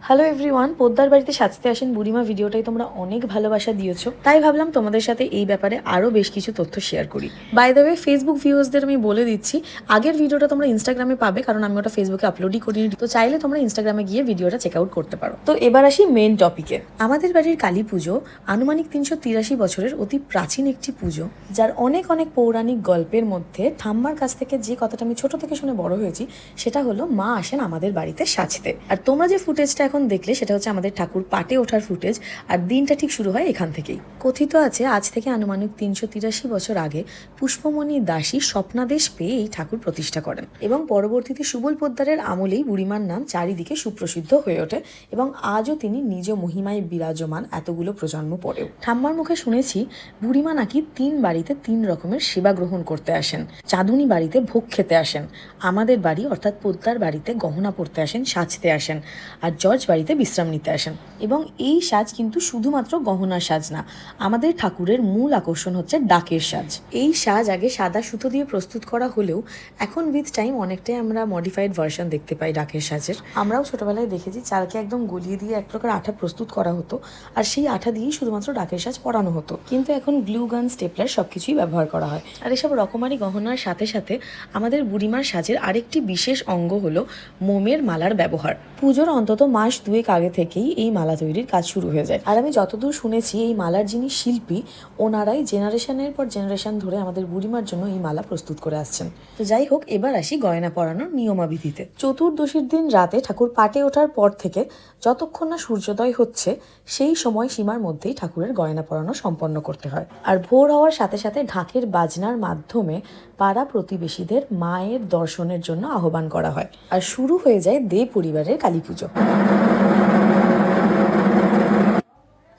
Hello everyone, Poddar বাড়িতে সাজতে আসেন বুড়িমা ভিডিওটাই তোমরা অনেক ভালোবাসা দিয়েছো, তাই ভাবলাম তোমাদের সাথে এই ব্যাপারে আরও বেশ কিছু তথ্য শেয়ার করি। বাই দ্য ওয়ে, ফেসবুক ভিউয়ার্সদের আমি বলে দিচ্ছি, আগের ভিডিওটা তোমরা ইনস্টাগ্রামে পাবে, কারণ আমি ওটা ফেসবুকে আপলোডই করিনি। তো চাইলে তোমরা ইনস্টাগ্রামে গিয়ে ভিডিওটা চেক আউট করতে পারো। তো এবার আসি মেন টপিকে। আমাদের বাড়ির কালী পুজো আনুমানিক 383 বছরের অতি প্রাচীন একটি পুজো, যার অনেক অনেক পৌরাণিক গল্পের মধ্যে ঠাম্মার কাছ থেকে যে কথাটা আমি ছোট থেকে শুনে বড় হয়েছি সেটা হলো মা আসেন আমাদের বাড়িতে সাজতে। আর তোমরা যে ফুটেজটা এখন দেখলে সেটা হচ্ছে আমাদের ঠাকুর পাটে ওঠার ফুটেজ, আর দিনটা ঠিক শুরু হয় এখান থেকেই। কথিত আছে আজ থেকে আনুমানিক 383 বছর আগে পুষ্পমণি দাসী স্বপ্নাদেশ পেয়ে এই ঠাকুর প্রতিষ্ঠা করেন, এবং পরবর্তীতে সুবল পোদ্দারের আমলেই বুড়িমার নাম চারিদিকে সুপ্রসিদ্ধ হয়ে ওঠে, এবং আজও তিনি নিজ মহিমায় বিরাজমান এতগুলো প্রজন্ম পরেও। ঠাম্মার মুখে শুনেছি বুড়িমা নাকি 3 বাড়িতে 3 রকমের সেবা গ্রহণ করতে আসেন। চাঁদুনি বাড়িতে ভোগ খেতে আসেন, আমাদের বাড়ি অর্থাৎ পোদ্দার বাড়িতে গহনা পরতে আসেন, সাজতে আসেন, আর জর্জ বাড়িতে বিশ্রাম নিতে আসেন। এবং এই সাজ কিন্তু শুধুমাত্র গহনার সাজ না, আমাদের ঠাকুরের মূল আকর্ষণ হচ্ছে ডাকের সাজ। এই সাজ আগে সাদা সুতো দিয়ে প্রস্তুত করা হলেও এখন উইথ টাইম অনেকটাই আমরা মডিফাইড ভার্সন দেখতে পাই ডাকের সাজের। আমরাও ছোটবেলায় দেখেছি চালকে একদম গলিয়ে দিয়ে এক প্রকার আঠা প্রস্তুত করা হতো, আর সেই আঠা দিয়েই শুধুমাত্র ডাকের সাজ পরানো হতো। কিন্তু এখন গ্লু গান, স্টেপলার সবকিছুই ব্যবহার করা হয়। আর এসব রকমারি গহনার সাথে সাথে আমাদের বুড়িমার সাজের আরেকটি বিশেষ অঙ্গ হলো মোমের মালার ব্যবহার। পুজোর অন্তত মাস 2 আগে থেকেই এই মালা তৈরির কাজ শুরু হয়ে যায়। আর আমি যতদূর শুনেছি এই মালার যিনি শিল্পী, ওনারাই জেনারেশনের পর জেনারেশন ধরে আমাদের বুড়িমার জন্য এই মালা প্রস্তুত করে আসছেন। তো যাই হোক, এবার আসি গয়না পরানোর নিয়মাবিধিতে। চতুর্দশীর দিন রাতে ঠাকুর পাটে ওঠার পর থেকে যতক্ষণ না সূর্যোদয় হচ্ছে সেই সময় সীমার মধ্যেই ঠাকুরের গয়না পরানো সম্পন্ন করতে হয়। আর ভোর হওয়ার সাথে সাথে ঢাকের বাজনার মাধ্যমে পাড়া প্রতিবেশীদের মায়ের দর্শনের জন্য আহ্বান করা হয়, আর শুরু হয়ে যায় দে পরিবারের কালী পুজো।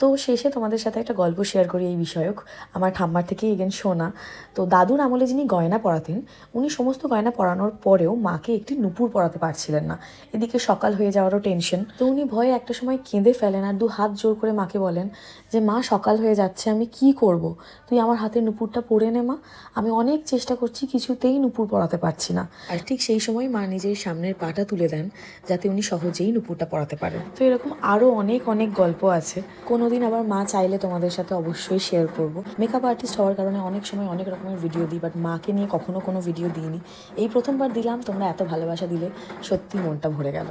তো শেষে তোমাদের সাথে একটা গল্প শেয়ার করি এই বিষয়ক, আমার ঠাম্মার থেকে এগেন শোনা। তো দাদুর আমলে যিনি গয়না পরাতেন, উনি সমস্ত গয়না পরানোর পরেও মাকে একটি নুপুর পরাতে পারছিলেন না। এদিকে সকাল হয়ে যাওয়ারও টেনশন। তো উনি ভয়ে একটা সময় কেঁদে ফেলেন আর 2 হাত জোর করে মাকে বলেন যে মা, সকাল হয়ে যাচ্ছে, আমি কি করব, তুই আমার হাতে নুপুরটা পরে নে মা, আমি অনেক চেষ্টা করছি, কিছুতেই নুপুর পরাতে পারছি না। আর ঠিক সেই সময় মা নিজের সামনের পাটা তুলে দেন যাতে উনি সহজেই নুপুরটা পরাতে পারেন। তো এরকম আরও অনেক অনেক গল্প আছে, কোনোদিন আবার মা চাইলে তোমাদের সাথে অবশ্যই শেয়ার করব। মেকআপ আর্টিস্ট হওয়ার কারণে অনেক সময় অনেক রকমের ভিডিও দিই, বাট মাকে নিয়ে কখনো কোনো ভিডিও দিইনি। এই প্রথমবার দিলাম, তোমরা এত ভালোবাসা দিলে, সত্যি মনটা ভরে গেল।